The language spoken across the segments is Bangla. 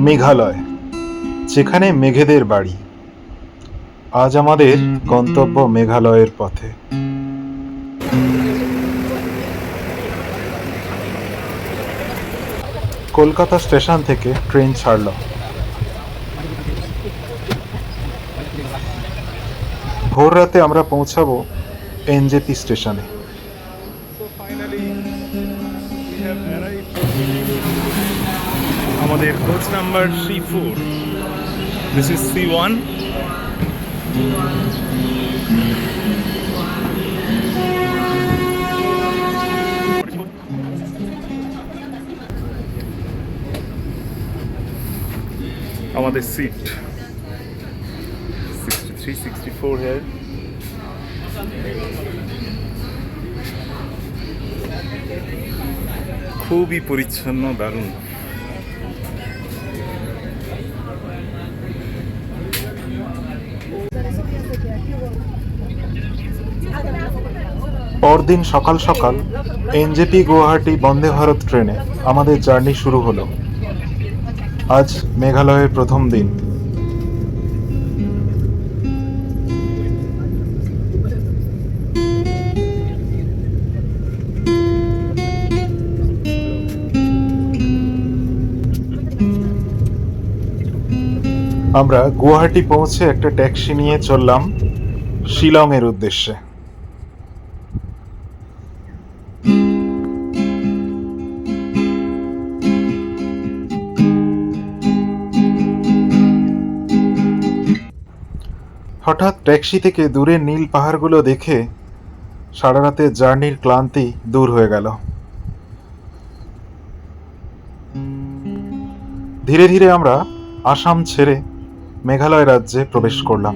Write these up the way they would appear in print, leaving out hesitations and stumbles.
মেঘালয়, যেখানে মেঘেদের বাড়ি। আজ আমাদের গন্তব্য মেঘালয়ের পথে। কলকাতা স্টেশন থেকে ট্রেন ছাড়ল। ভোর রাতে আমরা পৌঁছাবো এনজেপি স্টেশনে। আমাদের coach number C4, this is C1। আমাদের সিট 63, 64 here। খুবই পরিচ্ছন্ন, দারুণ। পরদিন সকাল সকাল এনজেপি গুয়াহাটি বন্দে ভারত ট্রেনে আমাদের জার্নি শুরু হলো। আজ মেঘালয়ের প্রথম দিন। আমরা গুয়াহাটি পৌঁছে একটা ট্যাক্সি নিয়ে চললাম শিলংয়ের উদ্দেশ্যে। হঠাৎ ট্যাক্সি থেকে দূরের নীল পাহাড়গুলো দেখে সারা রাতের জার্নির ক্লান্তি দূর হয়ে গেল। ধীরে ধীরে আমরা আসাম ছেড়ে মেঘালয় রাজ্যে প্রবেশ করলাম।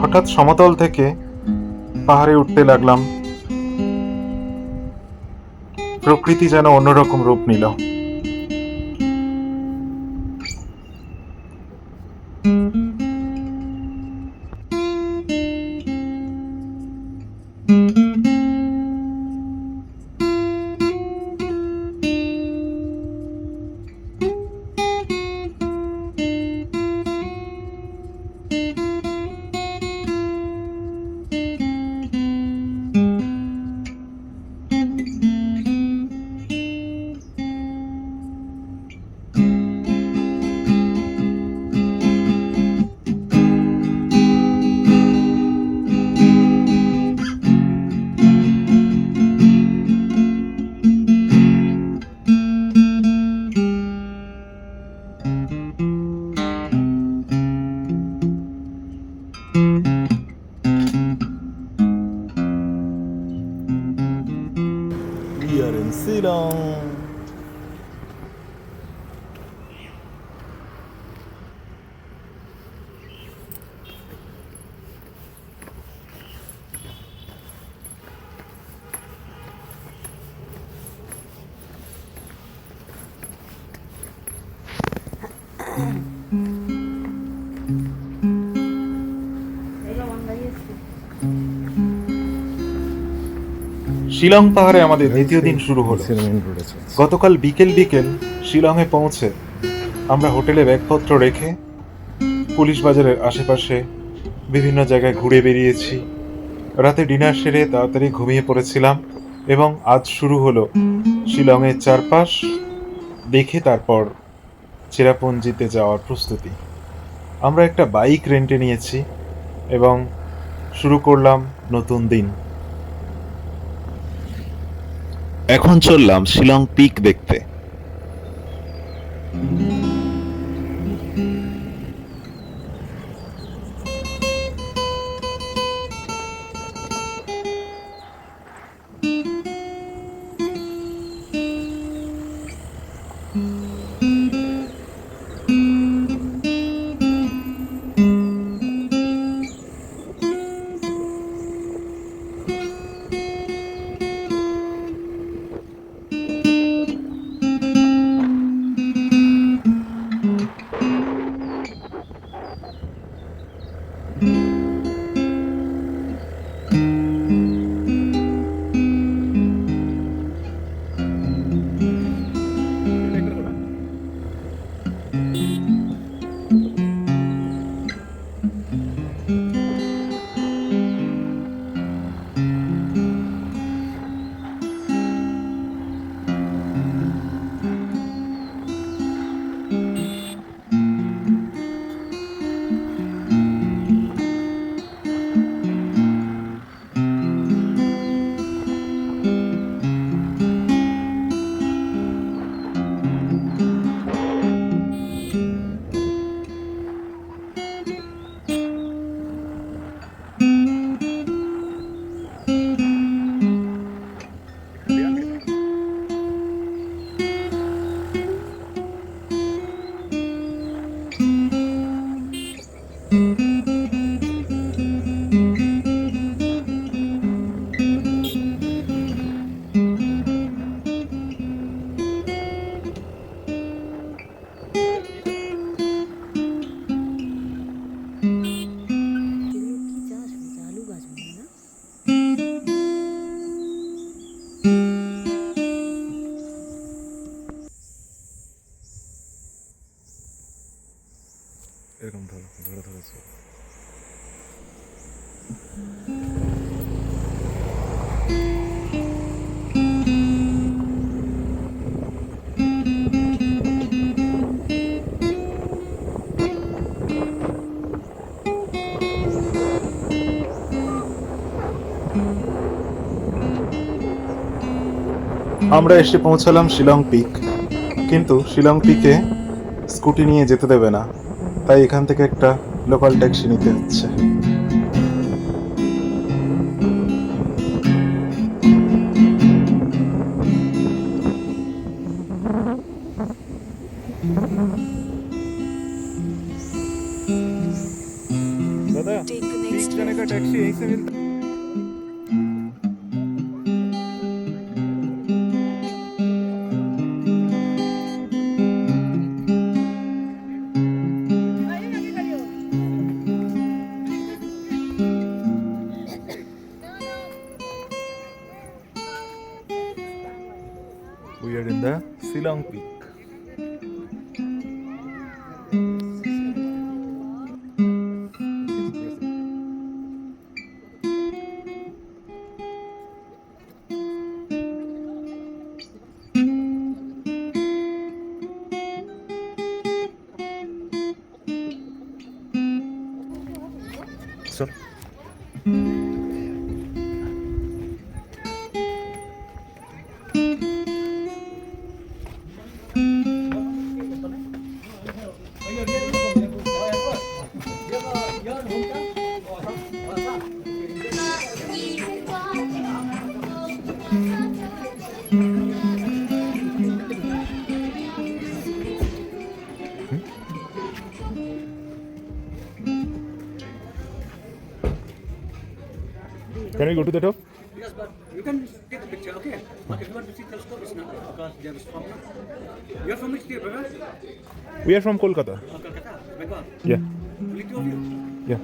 হঠাৎ সমতল থেকে পাহাড়ে উঠতে লাগলাম। প্রকৃতি যেন অন্যরকম রূপ নিল। We are in Ceylon. Shillong পাহাড়ে আমাদের দ্বিতীয় দিন শুরু হলো। গতকাল বিকেল বিকেল শিলংয়ে পৌঁছে আমরা হোটেলে ব্যাগপত্র রেখে পুলিশ বাজারের আশেপাশে বিভিন্ন জায়গায় ঘুরে বেরিয়েছি। রাতে ডিনার সেরে তাড়াতাড়ি ঘুমিয়ে পড়েছিলাম এবং আজ শুরু হলো শিলংয়ের চারপাশ দেখে তারপর চেরাপুঞ্জিতে যাওয়ার প্রস্তুতি। আমরা একটা বাইক রেন্টে নিয়েছি এবং শুরু করলাম নতুন দিন। এখন চললাম শিলং পিক দেখতে। আমরা এসে পৌঁছালাম শিলং পিক, কিন্তু শিলং পিকে স্কুটি নিয়ে যেতে দেবে না, তাই এখান থেকে একটা লোকাল ট্যাক্সি নিতে হচ্ছে। দাদা, Take the पिक next जाने का left. टैक्सी यहीं से मिलता है? We are in the Silong Peak. So, can we go to the top? Yes, but you can take a picture, okay? But if you want to see telescope, it's not because there is problem. You're from which state, brother? We are from Kolkata. Kolkata, Bengal. Yeah. Only two of you. Yeah.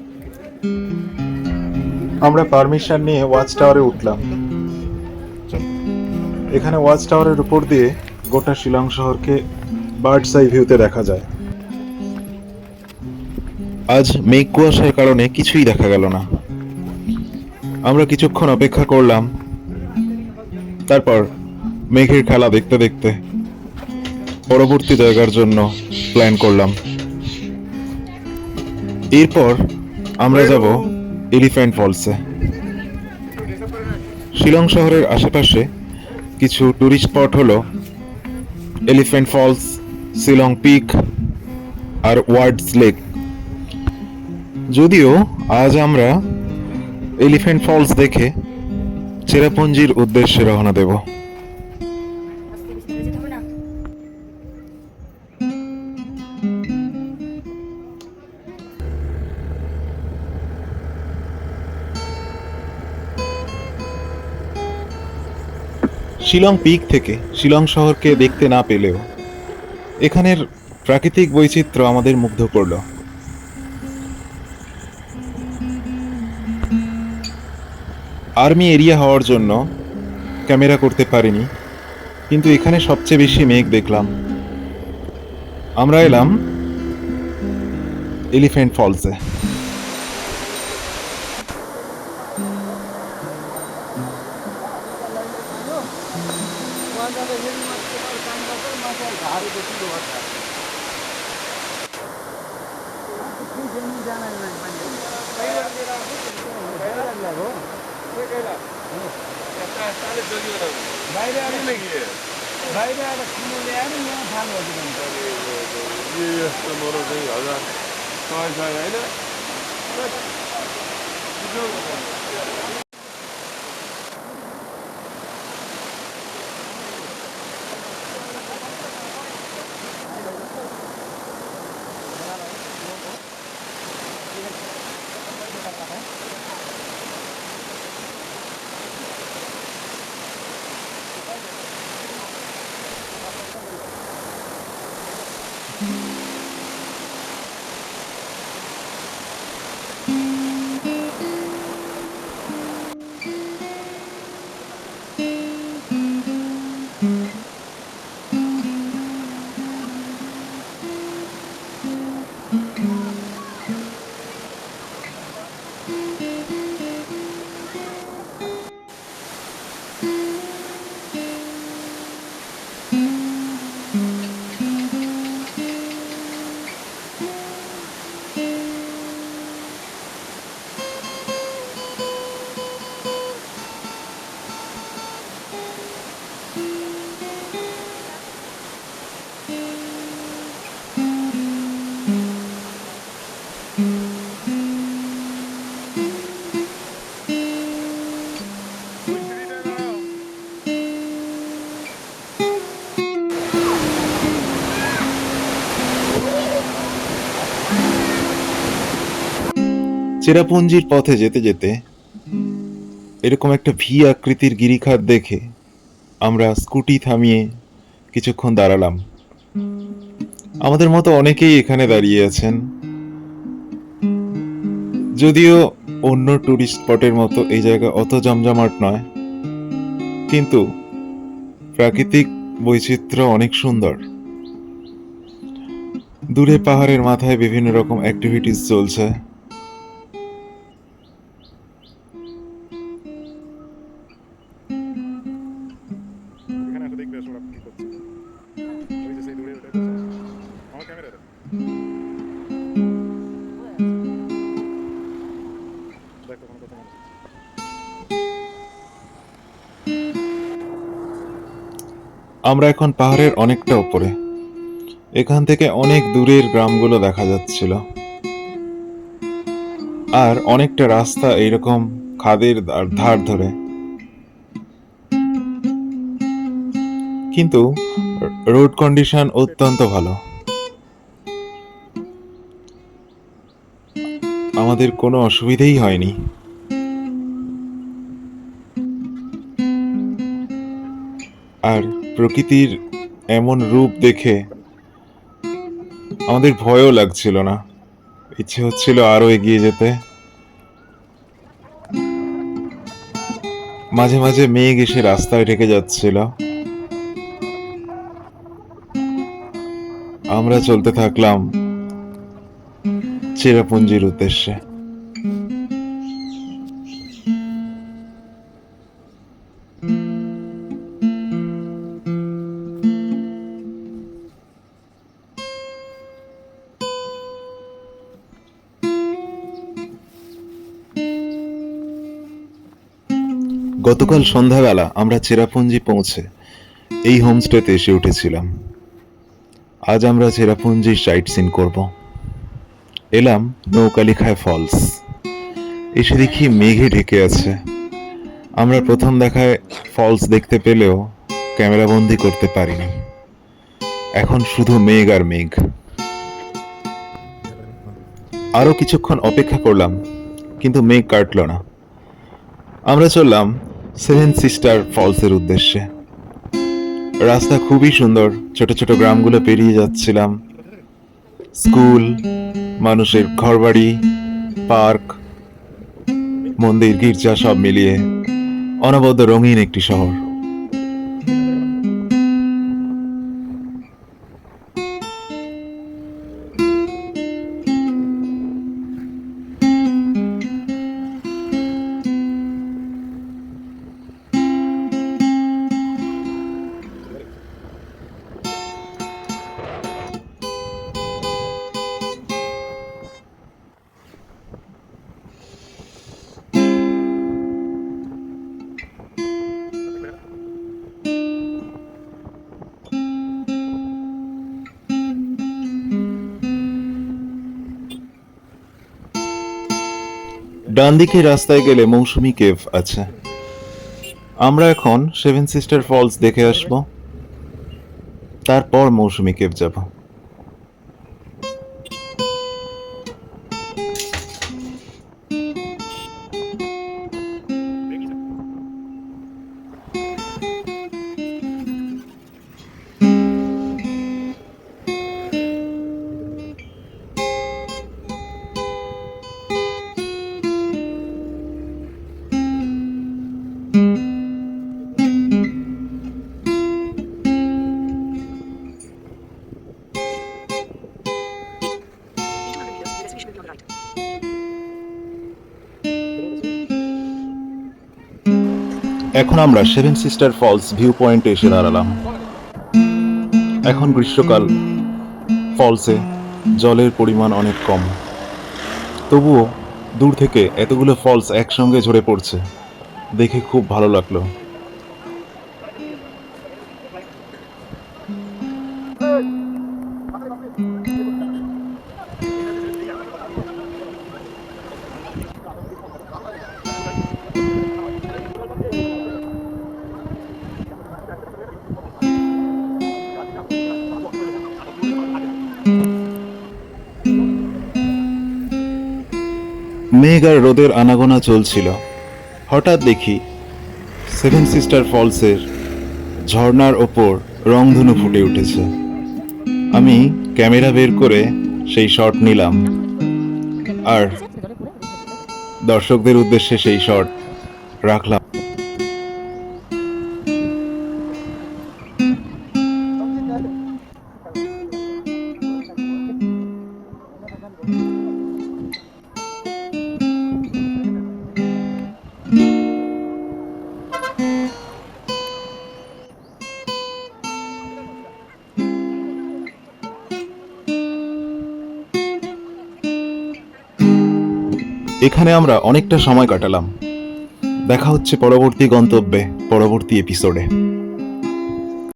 আমরা পারমিশন নিয়ে ওয়াচ টাওয়ারে উঠলাম। এখানে ওয়াচ টাওয়ারের উপর দিয়ে গোটা শিলং শহরকে বার্ডস আই ভিউতে দেখা যায়। আজ মেঘ কুয়াশার কারণে কিছুই দেখা গেল না। আমরা কিছুক্ষণ অপেক্ষা করলাম, তারপর মেঘের খেলা দেখতে দেখতে পরবর্তী জায়গার জন্য প্ল্যান করলাম। এরপর আমরা যাব এলিফ্যান্ট ফলসে। শিলং শহরের আশেপাশে কিছু টুরিস্ট স্পট হলো এলিফ্যান্ট ফলস, শিলং পিক আর ওয়ার্ডস লেক। যদিও আজ আমরা এলিফ্যান্ট ফলস দেখে চেরাপুঞ্জির উদ্দেশ্যে রওনা দেব। শিলং পিক থেকে শিলং শহরকে দেখতে না পেলেও এখানের প্রাকৃতিক বৈচিত্র্য আমাদের মুগ্ধ করলো। আর্মি এরিয়া হওয়ার জন্য ক্যামেরা করতে পারিনি, কিন্তু এখানে সবচেয়ে বেশি মেঘ দেখলাম। আমরা এলাম এলিফ্যান্ট ফলসে। চেরাপুঞ্জির পথে যেতে যেতে এরকম একটা ভি আকৃতির গিরিখাত দেখে আমরা স্কুটি থামিয়ে কিছুক্ষণ দাঁড়ালাম। আমাদের মতো অনেকেই এখানে দাঁড়িয়ে আছেন, যদিও অন্য টুরিস্ট স্পটের মতো এই জায়গা অত জমজমাট নয়, কিন্তু প্রাকৃতিক বৈচিত্র্য অনেক সুন্দর। দূরে পাহাড়ের মাথায় বিভিন্ন রকম অ্যাক্টিভিটিস চলছে। এখানে এসে দেখবে ওরা কি করছে। ওই যে সেই দূরে ওটা আমার ক্যামেরাতে দেখো কোনো কত মানুষ আছে। আমরা এখন পাহাড়ের অনেকটা উপরে। এখান থেকে অনেক দূরের গ্রামগুলো দেখা যাচ্ছিল, আর অনেকটা রাস্তা এইরকম খাদের ধার ধরে। কিন্তু রোড কন্ডিশন অত্যন্ত ভালো, আমাদের কোনো অসুবিধেই হয়নি। আর প্রকৃতির এমন রূপ দেখে আমাদের ভয়ও লাগছিল না, ইচ্ছে হচ্ছিল আরো এগিয়ে যেতে। মাঝে মাঝে মেঘ এসে রাস্তায় ঢেকে যাচ্ছিল। আমরা চলতে থাকলাম চেরাপুঞ্জির উদ্দেশ্যে। গতকাল সন্ধ্যাবেলা আমরা চেরাপুঞ্জি পৌঁছে এই হোমস্টেতে এসে উঠেছিলাম। আজ আমরা চেরাপুঞ্জির সাইট সিন করব। এলাম নৌকালিখায় ফলস। এসে দেখি মেঘে ঢেকে আছে। আমরা প্রথম দেখায় ফলস দেখতে পেলেও ক্যামেরাবন্দি করতে পারিনি। এখন শুধু মেঘ আর মেঘ। আরো কিছুক্ষণ অপেক্ষা করলাম, কিন্তু মেঘ কাটল না। আমরা চললাম সেভেন সিস্টার ফলসের উদ্দেশ্যে। রাস্তা খুবই সুন্দর, ছোট ছোট গ্রামগুলো পেরিয়ে যাচ্ছিলাম। স্কুল, মানুষের ঘরবাড়ি, পার্ক, মন্দির, গির্জা সব মিলিয়ে অনবদ্য রঙিন একটি শহর। ডান দিকে রাস্তায় গেলে মৌসুমী কেভ আছে। আমরা এখন সেভেন সিস্টার ফলস দেখে আসব, তারপর মৌসুমী কেভ যাব। এখন আমরা সেভেন সিস্টার ফলস ভিউ পয়েন্টে এসে দাঁড়ালাম। এখন গ্রীষ্মকাল, ফলসে জলের পরিমাণ অনেক কম, তবুও দূর থেকে এতগুলো ফলস একসঙ্গে ঝরে পড়ছে দেখে খুব ভালো লাগলো। মেঘ আর রোদের আনাগোনা চলছিল। হঠাৎ দেখি সেভেন সিস্টার ফলসের ঝর্ণার ওপর রংধনু ফুটে উঠেছে। আমি ক্যামেরা বের করে সেই শট নিলাম আর দর্শকদের উদ্দেশ্যে সেই শট রাখলাম। এখানে আমরা অনেকটা সময় কাটালাম। দেখা হচ্ছে পরবর্তী গন্তব্যে, পরবর্তী এপিসোডে।